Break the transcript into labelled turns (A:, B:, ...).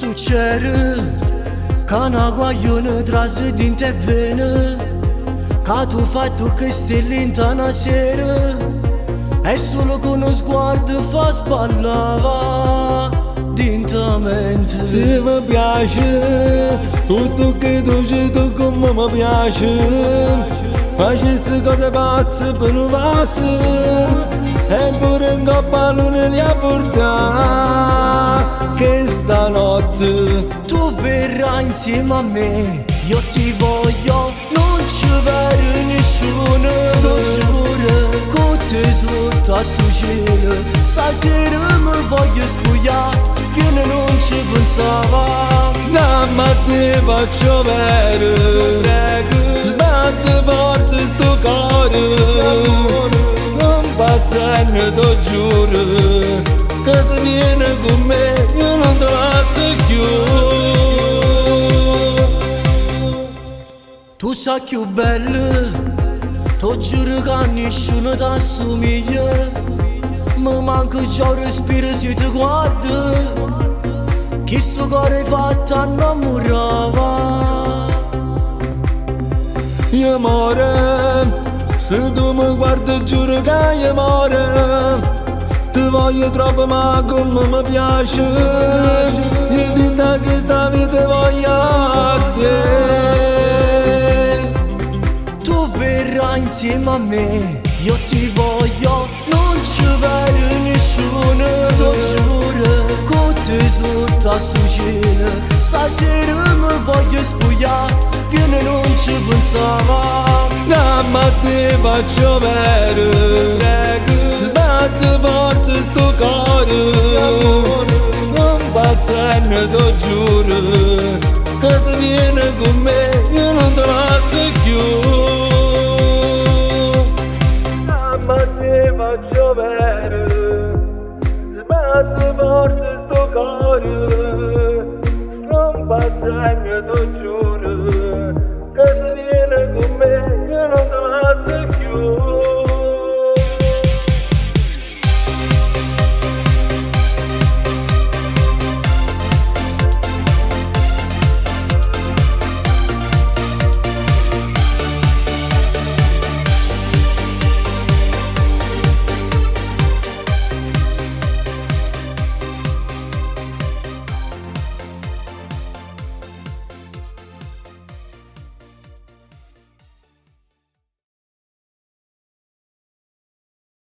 A: succede ca una guaglione trase din te vene, ca tu fai tu che stai lenta una sera e solo con uno sguardo fa sballava dintamente.
B: Se mi piace tutto che tu c'è tu come mi piace, facessi cose pazze per non passare e pure in coppa a luna li ha portato che stanotte
A: tu verrai insieme a me, io ti voglio, non ci vede nessuno, lo giuro, con te sotto a sto cielo, stasera mi voglio spogliare, viene non ci pensava,
B: dammi a te faccio vedere, sbatte forte sto cuore, sto impazzendo, te giuro, che se viene con me io non te lascio più.
A: Tu sei più bella, ti giuro che nessuno ti assomiglia, mi manca già il respiro se ti guardo, che sto cuore fatto innamorava.
B: Io amore, se tu mi guardi giuro che io amore, ti voglio troppo ma come mi piace, io ti da che sta vita voglio a te.
A: Tu verrai insieme a me, io ti voglio, non ci vede nessuno, lo giuro, con te sotto a sto cielo, stasera mi voglio spogliare, viene non ci pensava,
B: dammi a te faccio vedere, sbatte forte sto cuore, sto impazzendo, te giuro, che se viene con me io non te lascio più. Dammi a te faccio vedere, sbatte forte sto cuore, sto impazzendo, te giuro.